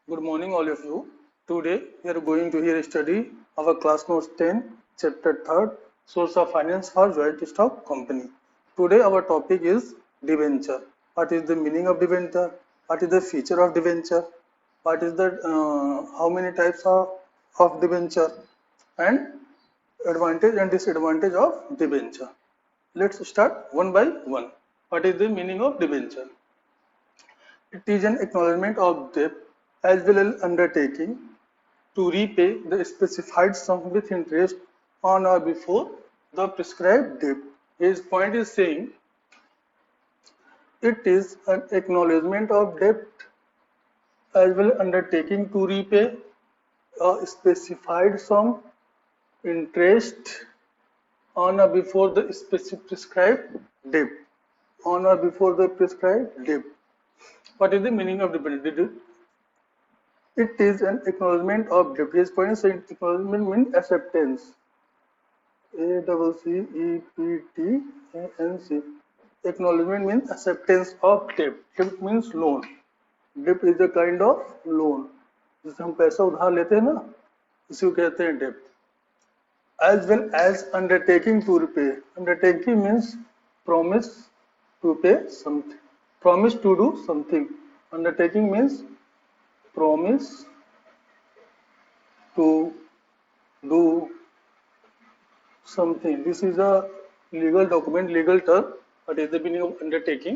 Good morning, all of you. Today, we are going to hear study our class notes 10, chapter 3rd, source of finance for joint stock company. Today, our topic is debenture. What is the meaning of debenture? What is the feature of debenture? What is the how many types of debenture and advantage and disadvantage of debenture? Let's start one by one. What is the meaning of debenture? It is an acknowledgement of debt as well as undertaking to repay the specified sum with interest on or before the prescribed date. His point is saying it is an acknowledgement of debt as well as undertaking to repay a specified sum interest on or before the specific prescribed date. On or before the prescribed date. What is the meaning of debt? It is an acknowledgement of debt. His point is saying acknowledgement means acceptance. ACCEPTANC. Acknowledgement means acceptance of debt. Debt means loan. Debt is a kind of loan. जिससे हम पैसा उधार लेते हैं ना, इसी को कहते हैं debt. As well as undertaking to repay. Undertaking means promise to pay something. Promise to do something. Undertaking means promise to do something. This is a legal document, legal term. What is the meaning of undertaking?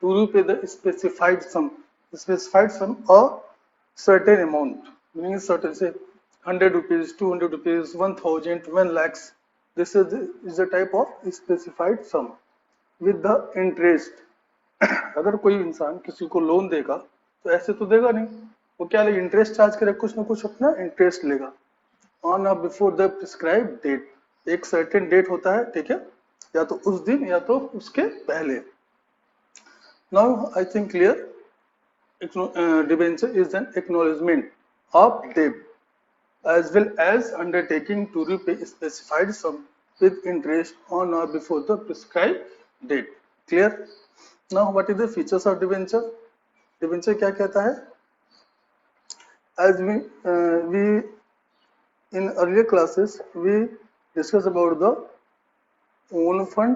To repay the specified sum. Specified sum or certain amount. Meaning certain, say 100 rupees, 200 rupees, 1000, 1 lakhs. This is a type of specified sum. With the interest. अगर कोई इंसान किसी को loan देगा तो ऐसे तो देगा नहीं, वो क्या लेगा, इंटरेस्ट चार्ज करे, कुछ ना कुछ अपना इंटरेस्ट लेगा ऑन और बिफोर द प्रिस्क्राइब डेट. एक सर्टेन डेट होता है, ठीक है, या तो उस दिन या तो उसके पहले. Now I think clear. Debenture is an acknowledgement of debt as well as undertaking to repay specified sum with interest on or before the prescribed date. Clear? Now what is the features of debenture? Debenture क्या कहता है? As we in earlier classes we discussed about the own fund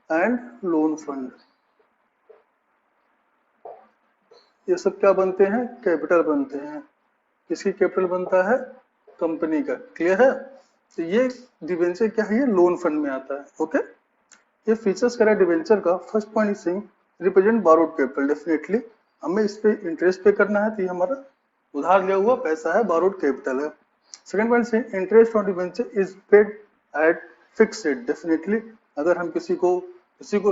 and loan fund. ये सब क्या बनते हैं? Capital बनते हैं. किसकी कैपिटल बनता है? कंपनी का. क्लियर है? तो ये डिबेंचर क्या है? ये लोन फंड में आता है. ओके, ये फीचर्स करा डिबेंचर का. First point is saying represent borrowed capital. Definitely हमें इस पे इंटरेस्ट पे करना है, तो ये हमारा उधार लिया हुआ पैसा है, बोरोड कैपिटल है. सेकंड पॉइंट से interest on debenture is paid at fixed rate. Definitely अगर हम किसी को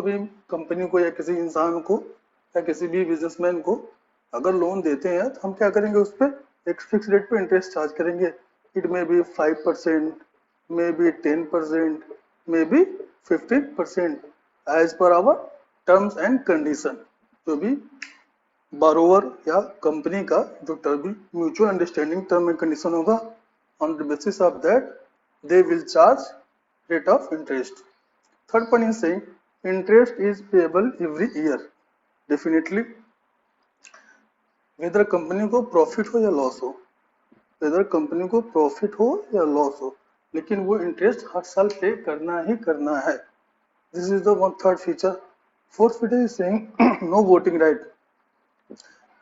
भी, कंपनी को या किसी इंसान को या किसी भी बिजनेसमैन को अगर लोन देते हैं तो हम क्या करेंगे, उस पर एक फिक्स रेट पे इंटरेस्ट चार्ज करेंगे. It may be 5%, may be 10%, may be 15% as per our terms and condition. जो भी बारोवर या कंपनी का जो term mutual understanding term and condition होगा, on the basis of that they will charge rate of interest. Third point is saying interest is payable every year. Definitely whether company को profit हो या loss हो, weather company को profit हो या loss हो, लेकिन वो इंटरेस्ट हर साल पे करना ही करना है. This is the third feature. Fourth feature is saying no voting right.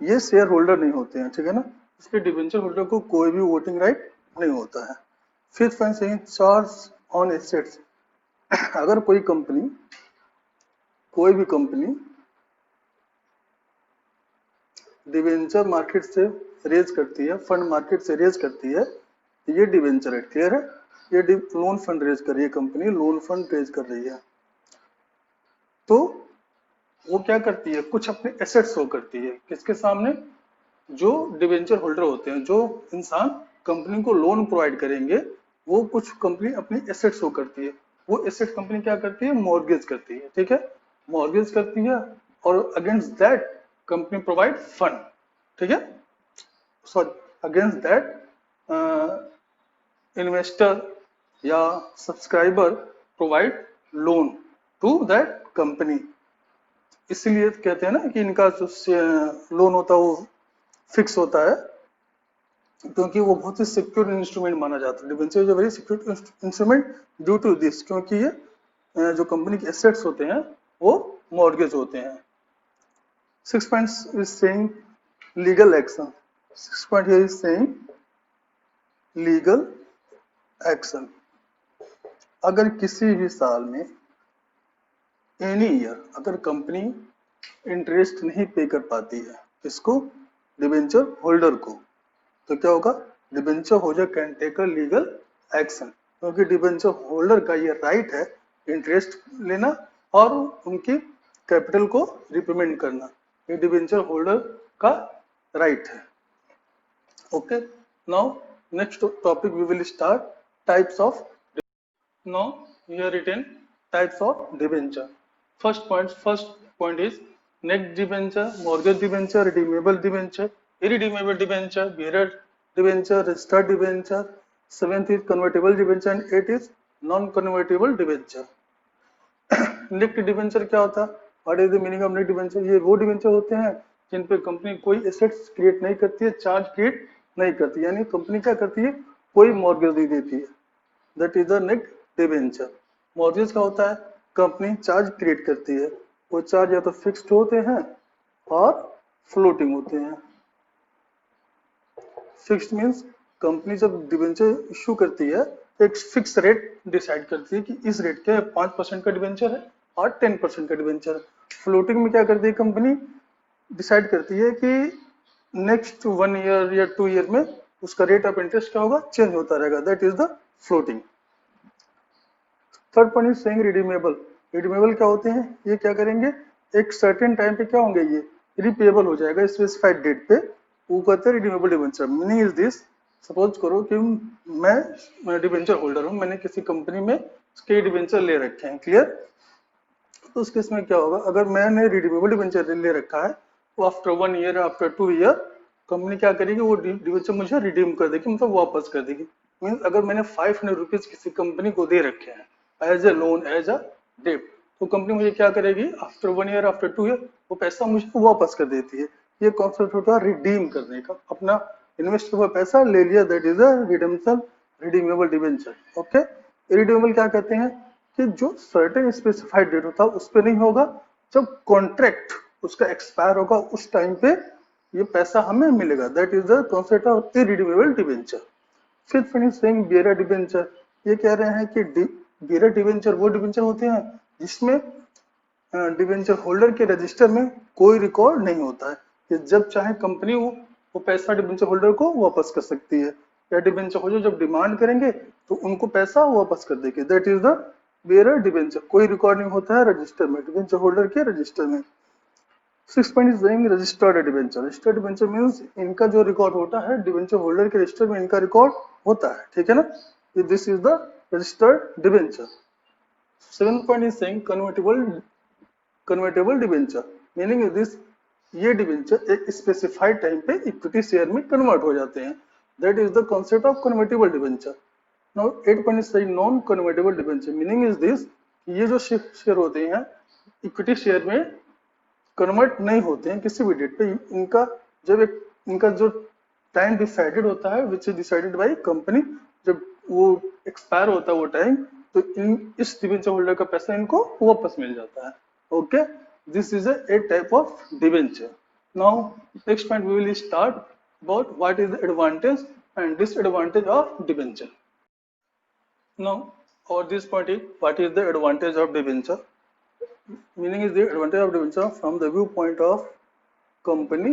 ये शेयर होल्डर नहीं होते हैं, ठीक है ना, इसके डिबेंचर होल्डर को कोई भी वोटिंग राइट नहीं होता है. Fifth point saying charge on assets. अगर कोई भी कंपनी डिवेंचर मार्केट से रेज करती है, फंड मार्केट से रेज करती है, ये डिवेंचर है. क्लियर है? ये लोन फंड रेज कर रही है कंपनी, लोन फंड रेज कर रही है, तो वो क्या करती है, कुछ अपने एसेट शो करती है. किसके सामने? जो डिवेंचर होल्डर होते हैं, जो इंसान कंपनी को लोन प्रोवाइड करेंगे, वो कुछ कंपनी अपनी एसेट शो करती है. वो एसेट कंपनी क्या करती है? मॉर्गेज करती है. ठीक है, मॉर्गेज करती है और against that company provide fund. ठीक है, सॉरी, अगेंस्ट दैट इन्वेस्टर या subscriber provide loan to that company. इसलिए कहते हैं ना कि इनका जो लोन होता है वो फिक्स होता है, क्योंकि वो बहुत ही सिक्योर इंस्ट्रूमेंट माना जाता है। Debenture is a very secure instrument due to this, क्योंकि ये जो कंपनी के एसेट्स होते हैं वो मॉर्गेज होते हैं। 6 points is saying legal action. 6 point here is saying legal action. अगर किसी भी साल में एनी ईयर अगर कंपनी इंटरेस्ट नहीं पे कर पाती है इसको, डिबेंचर होल्डर को, तो क्या होगा, debenture holder can take a legal action, क्योंकि डिबेंचर होल्डर का ये राइट है इंटरेस्ट लेना और उनकी कैपिटल को रिपेमेंट करना, ये डिबेंचर होल्डर का राइट है। Okay, now next topic we will start types of. Now here written types of debenture. First point is net debenture, mortgage debenture, redeemable debenture, irredeemable debenture, bearer debenture, registered debenture, 7th is convertible debenture and 8 is non convertible debenture. Naked debenture क्या होता है? What is the meaning of naked debenture? ये वो debenture होते हैं जिन पे company कोई assets create नहीं करती है, चार्ज क्रिएट नहीं करती, यानी कंपनी क्या करती है, कोई मॉर्गेज नहीं देती है, that is the naked debenture. Mortgage का होता है कंपनी चार्ज क्रिएट करती है, वो चार्ज या तो फिक्स्ड होते हैं और फ्लोटिंग होते हैं। फिक्स्ड मींस कंपनी जब डिबेंचर इशू करती है एक फिक्स रेट डिसाइड करती है कि इस रेट के 5% का डिबेंचर है और 10% का डिबेंचर है। फ्लोटिंग में क्या करती है कंपनी, डिसाइड करती है कि नेक्स्ट 1 ईयर या 2 ईयर में उसका रेट ऑफ इंटरेस्ट क्या होगा, चेंज होता रहेगा, that is the floating. Third point is saying redeemable. Redeemable क्या होते हैं, ये क्या करेंगे, एक सर्टेन टाइम पे क्या होंगे, ये रिपेबल हो जाएगा स्पेसिफाइड डेट पे, वो कहते हैं redeemable debenture. Meaning is this, suppose करो कि मैं डिबेंचर होल्डर हूं, मैंने किसी कंपनी में उसके डिबेंचर ले रखे हैं, क्लियर। तो उस केस में क्या होगा, अगर मैंने रिडीमेबल डिबेंचर ले रखा है तो after 1 year after 2 year company क्या करेगी, वो डिबेंचर मुझे रिडीम कर देगी, मतलब वापस कर देगी। मीन्स अगर मैंने 500 रुपीज किसी कंपनी को दे रखे हैं as a loan as a debt, तो कंपनी मुझे क्या करेगी, आफ्टर 1 ईयर आफ्टर 2 ईयर वो पैसा मुझे वापस कर देती है। ये कॉन्सेप्ट होता है रिडीम करने का, अपना इन्वेस्ट हुआ पैसा ले लिया, that is a redemption, redeemable debenture. Okay, redeemable क्या कहते हैं कि जो सर्टेन स्पेसिफाइड डेट होता है उस पर नहीं होगा, जब कॉन्ट्रैक्ट उसका एक्सपायर होगा उस टाइम पे ये पैसा हमें मिलेगा, that is the concept of irredeemable debenture. Fifth one is saying bearer debenture. ये कह रहे हैं कि बियरर डिबेंचर वो डिबेंचर होते हैं जिसमें डिबेंचर होल्डर के रजिस्टर में कोई रिकॉर्ड नहीं होता है, कि जब चाहे कंपनी वो पैसा डिबेंचर होल्डर को वापस कर सकती है, या डिबेंचर होल्डर जब डिमांड करेंगे तो उनको पैसा वापस कर देंगे, that is the bearer debenture. कोई रिकॉर्ड नहीं होता है रजिस्टर में, डिबेंचर होल्डर के रजिस्टर में। 6 point is saying registered debenture. Registered debenture means इनका जो रिकॉर्ड होता है डिबेंचर होल्डर के रजिस्टर में इनका रिकॉर्ड होता है, ठीक है ना, this is the registered debenture. 7 point is saying convertible debenture. Meaning is this, ये डिबेंचर एक स्पेसिफाइड टाइम पे इक्विटी शेयर में कन्वर्ट हो जाते हैं, that is the concept of convertible debenture. Now 8 point is saying non convertible debenture. Meaning is this, ये जो share होते हैं इक्विटी शेयर में कन्वर्ट नहीं होते हैं किसी भी डेट पे, इनका जब एक इनका जो टाइम डिसाइडेड होता है which is decided by company, जब वो एक्सपायर होता है वो टाइम, तो इस डिबेंचर होल्डर का पैसा इनको वापस मिल जाता है। Okay, this is a type of debenture. Now next point we will start about what is the advantage and disadvantage of debenture. Now और this point is what is the advantage of debenture. Meaning is the advantage of debenture from the viewpoint of company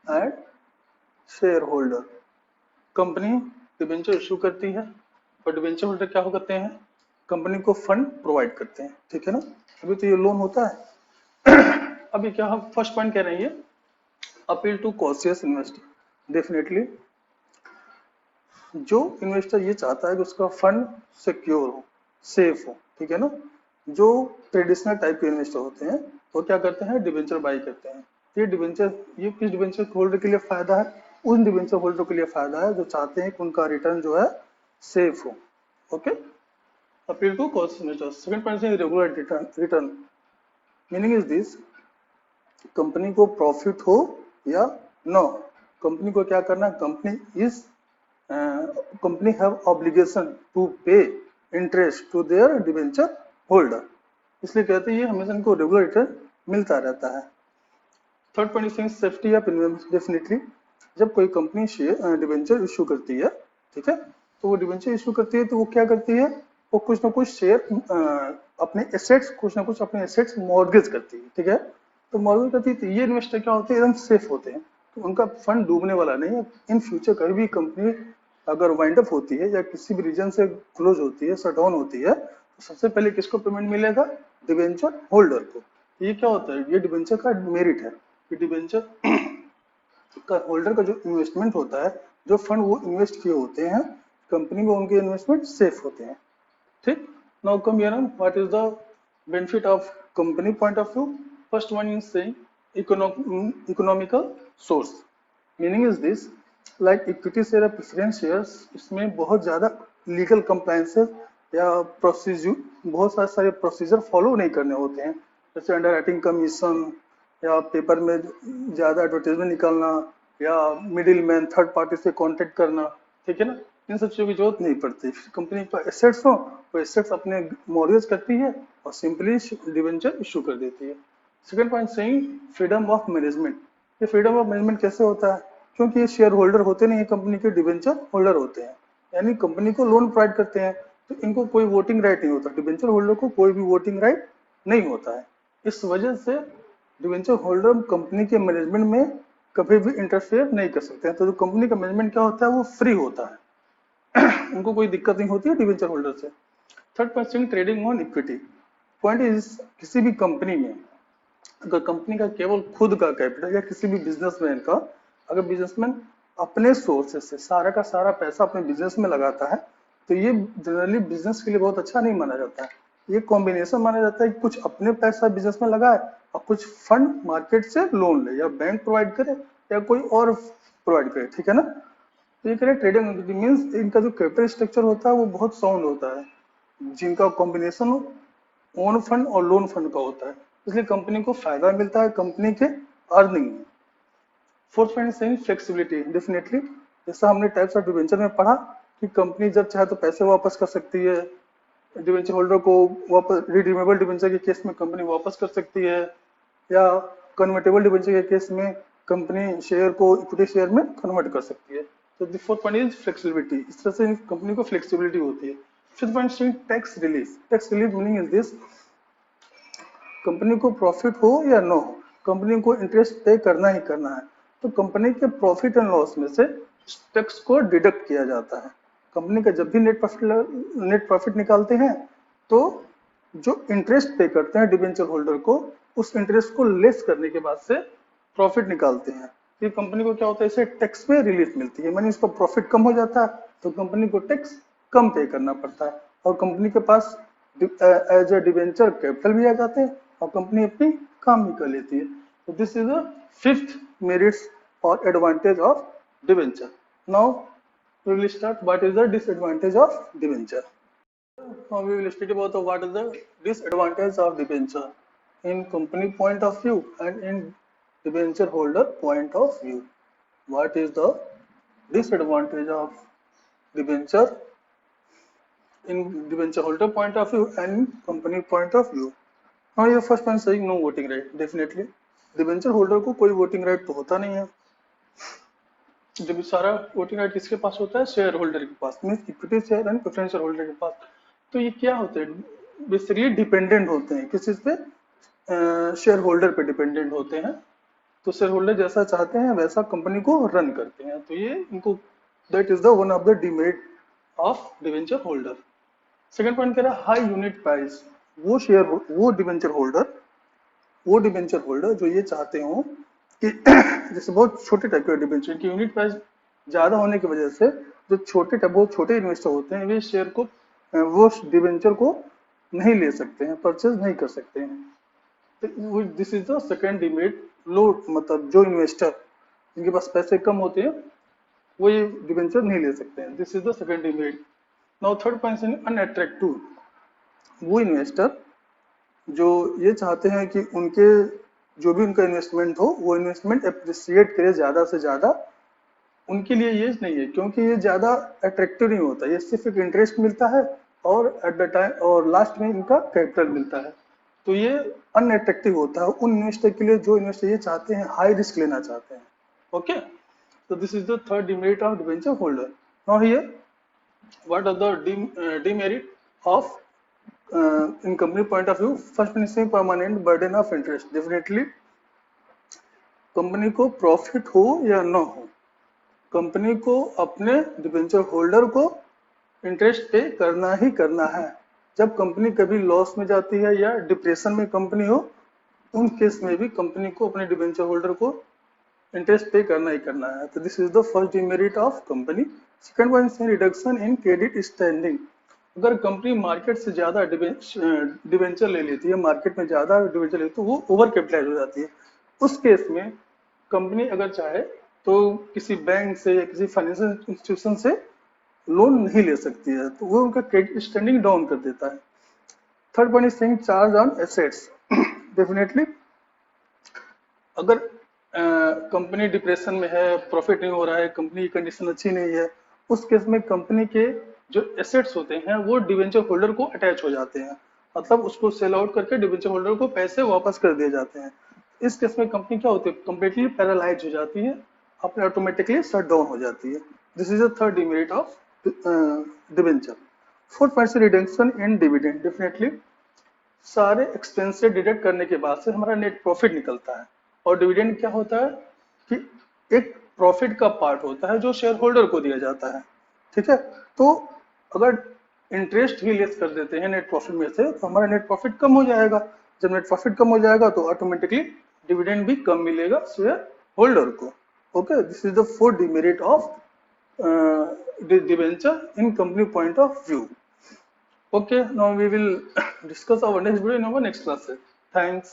and shareholder. Company debenture issue करती है और debenture holder क्या हो करते हैं, company को fund provide करते हैं, ठीक है ना, अभी तो ये लोन होता है। अभी क्या हम फर्स्ट पॉइंट कह रहे हैं, appeal to cautious investor. Definitely जो इन्वेस्टर ये चाहता है कि उसका फंड सिक्योर हो, सेफ हो, ठीक है ना, जो ट्रेडिशनल टाइप के इन्वेस्टर होते हैं वो क्या करते हैं, डिबेंचर बाई करते हैं। ये किस डिबेंचर होल्डर के लिए फायदा है, उन डिबेंचर होल्डर के लिए फायदा है जो चाहते हैं कि उनका रिटर्न जो है सेफ हो। Okay, appeal to cautious investor. Second point है regular return. Meaning is this, company को प्रॉफिट हो या न हो, कंपनी को क्या करना, company have obligation to pay interest to their debenture holder, इसलिए कहते हैं ये हमेशा इनको रेगुलर रिटर्न मिलता रहता है। Third point is safety of investment. Definitely जब कोई कंपनी शेयर डिबेंचर इशू करती है, ठीक है, तो वो डिबेंचर इशू करती है तो वो क्या करती है, वो कुछ ना कुछ शेयर अपने एसेट्स, कुछ ना कुछ अपने एसेट्स मॉर्गेज करती है, ठीक है। तो मॉर्गेज करती है तो ये इन्वेस्टर क्या होते हैं, एकदम सेफ होते हैं, तो उनका फंड डूबने वाला नहीं है। इन फ्यूचर कभी भी कंपनी अगर वाइंड अप होती है या किसी भी रीजन से क्लोज होती है, शट डाउन होती है, तो सबसे पहले किसको पेमेंट मिलेगा, डिबेंचर होल्डर को। ये क्या होता है, ये डिबेंचर का मेरिट है कि डिबेंचर का होल्डर का जो इन्वेस्टमेंट होता है, जो फंड वो इन्वेस्ट किए होते हैं कंपनी में, उनके इन्वेस्टमेंट सेफ होते हैं, ठीक। Now come here, what is the benefit of company point of view. First one is saying economical source, meaning is this like equity share या प्रेफरेंस शेयर्स, इसमें बहुत ज्यादा लीगल कंप्लायंसेस या प्रोसीजर, बहुत सारे प्रोसीजर फॉलो नहीं करने होते हैं, जैसे अंडर राइटिंग कमीशन या पेपर में ज्यादा एडवर्टाइजमेंट निकालना या मिडिल मैन थर्ड पार्टी से कांटेक्ट करना, ठीक है ना, इन सब चीजों की जरूरत नहीं पड़ती। कंपनी का एसेट्स हो, वो एसेट्स अपने मॉर्गेज करती है और सिंपली डिबेंचर इशू कर देती है। Second point saying freedom of management. ये फ्रीडम ऑफ मैनेजमेंट कैसे होता है, क्योंकि ये शेयर होल्डर होते नहीं है, कंपनी के डिबेंचर होल्डर होते हैं, यानी कंपनी को लोन प्रोवाइड करते हैं, तो इनको कोई वोटिंग राइट नहीं होता, डिबेंचर होल्डर को कोई भी वोटिंग राइट नहीं होता है। इस वजह से डिबेंचर होल्डर कंपनी के मैनेजमेंट में कभी भी इंटरफेयर नहीं कर सकते हैं। तो जो कंपनी का मैनेजमेंट क्या होता है, वो फ्री होता है उनको कोई दिक्कत नहीं होती है डिबेंचर होल्डर से। Third point trading on equity. Point is किसी भी कंपनी में अगर कंपनी का केवल खुद का कैपिटल या किसी भी बिजनेसमैन का, अगर बिजनेसमैन अपने सोर्सेस से सारा का सारा पैसा अपने बिजनेस में लगाता है, तो ये जनरली बिजनेस के लिए बहुत अच्छा नहीं माना जाता है। ये कॉम्बिनेशन माना जाता है कि कुछ अपने पैसा बिजनेस में लगाए और कुछ फंड मार्केट से लोन ले, या बैंक प्रोवाइड करे या कोई और प्रोवाइड करे, ठीक है ना। तो ये करें ट्रेडिंग मीन्स इनका जो कैपिटल स्ट्रक्चर होता है वो बहुत साउंड होता है, जिनका कॉम्बिनेशन ओन फंड और लोन फंड का होता है, इसलिए कंपनी को फायदा मिलता है कंपनी के अर्निंग में। Fourth point saying flexibility. Definitely जैसा हमने टाइप्स ऑफ डिबेंचर में पढ़ा कि कंपनी जब चाहे तो पैसे वापस कर सकती है, डिबेंचर होल्डर को वापस, रिडीमेबल डिबेंचर के केस में कंपनी वापस कर सकती है, या कन्वर्टेबल डिबेंचर के केस में कंपनी शेयर को इक्विटी शेयर में कन्वर्ट कर सकती है। तो the fourth point is flexibility, इस तरह से कंपनी को फ्लेक्सिबिलिटी होती है। Fifth point saying tax relief. Tax relief meaning is this, company को प्रॉफिट हो या न हो, कंपनी को इंटरेस्ट पे करना ही करना है, तो कंपनी के प्रॉफिट एंड लॉस में से टैक्स को डिडक्ट किया जाता है। कंपनी का जब भी नेट प्रॉफिट निकालते हैं, तो जो इंटरेस्ट पे करते हैं डिबेंचर होल्डर को, उस इंटरेस्ट को लेस करने के बाद से प्रॉफिट निकालते हैं। फिर कंपनी को क्या होता है, इससे टैक्स में रिलीफ मिलती है, मानी इसका प्रॉफिट कम हो जाता है तो कंपनी को टैक्स कम पे करना पड़ता है, और कंपनी के पास एज ए डिबेंचर कैपिटल भी आ जाते हैं और कंपनी अपनी काम भी कर लेती है। तो this is the fifth merits और advantage of debenture. Now we will start what is the disadvantage of debenture. Now we will speak about what is the disadvantage of debenture in company point of view and in debenture holder point of view. What is the disadvantage of debenture in debenture holder point of view and company point of view? Now your first point saying no voting right. Definitely debenture holder को कोई voting right तो होता नहीं है, जब सारा voting right किसके पास होता है, शेयर होल्डर के पास, mean equity share and preference share holder के पास। तो ये क्या होते हैं, बेसिकली डिपेंडेंट होते हैं किस चीज पे, शेयर होल्डर पे डिपेंडेंट होते हैं। तो शेयर होल्डर जैसा चाहते हैं वैसा कंपनी को रन करते हैं, तो ये इनको that is the one of the demerit of debenture holder. Second point कह रहा है हाई यूनिट प्राइस। वो डिवेंचर होल्डर जो ये चाहते हो कि जैसे बहुत छोटे टाइप के डिबेंचर की यूनिट प्राइस ज्यादा होने की वजह से जो बहुत छोटे इन्वेस्टर होते हैं, वे शेयर को, वो डिबेंचर को नहीं ले सकते हैं, परचेज नहीं कर सकते हैं। तो this is the second demerit. लो मतलब जो इन्वेस्टर जिनके पास पैसे कम होते हैं वो ये डिबेंचर नहीं ले सकते हैं, this is the second demerit. Now third point is unattractive. वो इन्वेस्टर जो ये चाहते हैं कि उनके जो भी उनका इन्वेस्टमेंट हो वो इन्वेस्टमेंट एप्रिसिएट करे ज्यादा से ज्यादा, उनके लिए ये नहीं है, क्योंकि ये ज्यादा अट्रैक्टिव नहीं होता, ये सिर्फ एक इंटरेस्ट मिलता है और एट द टाइम और लास्ट में इनका कैपिटल मिलता है। तो ये अनअट्रैक्टिव होता है उन इन्वेस्टर के लिए जो इन्वेस्टर ये चाहते हैं हाई रिस्क लेना चाहते हैं। Okay, so this is the third demerit of debenture holder. Now here, what are the demerit of in company point of view? First one is permanent burden of interest. Definitely company को profit हो या ना हो, company को अपने debenture holder को interest पे करना ही करना है। जब कंपनी कभी लॉस में जाती है या डिप्रेशन में कंपनी हो, उन केस में भी कंपनी को अपने डिबेंचर होल्डर को इंटरेस्ट पे करना ही करना है। तो this is the first demerit of company. Second one is reduction in credit standing. अगर कंपनी मार्केट से ज्यादा डिबेंचर ले लेती है, मार्केट में ज्यादा डिबेंचर लेती है, तो वो ओवर कैपिटलाइज हो जाती है। उस केस में कंपनी अगर चाहे तो किसी बैंक से या किसी फाइनेंशियल इंस्टीट्यूशन से लोन नहीं ले सकती है, तो वो उनका क्रेडिट स्टैंडिंग डाउन कर देता है। Third one is saying charge on assets. Definitely अगर कंपनी डिप्रेशन में है, प्रॉफिट नहीं हो रहा है, कंपनी की कंडीशन अच्छी नहीं है, उस केस में कंपनी के जो एसेट्स होते हैं वो डिवेंचर होल्डर को अटैच हो जाते हैं, मतलब उसको सेल आउट करके डिवेंचर होल्डर को पैसे वापस कर दिए जाते हैं। इस केस में कंपनी क्या होती है, कंप्लीटली पैरालाइज हो जाती है, अपने ऑटोमेटिकली शट डाउन हो जाती है। This is the third demerit of debenture. Fourth point से रिडक्शन इन डिविडेंड। डेफिनेटली सारे एक्सपेंस से डिडक्ट करने के बाद से हमारा नेट प्रॉफिट निकलता है, और डिविडेंड क्या होता है कि एक प्रॉफिट का पार्ट होता है जो शेयर होल्डर को दिया जाता है। ठीक है, तो अगर इंटरेस्ट ही लेस कर देते हैं नेट प्रॉफिट में से, तो हमारा नेट प्रॉफिट कम हो जाएगा। जब नेट प्रॉफिट कम हो जाएगा तो ऑटोमेटिकली डिविडेंड भी कम मिलेगा शेयर होल्डर को। Okay, this is the fourth demerit of debenture in company point of view. Okay, now we will discuss our next video in our next class. Thanks.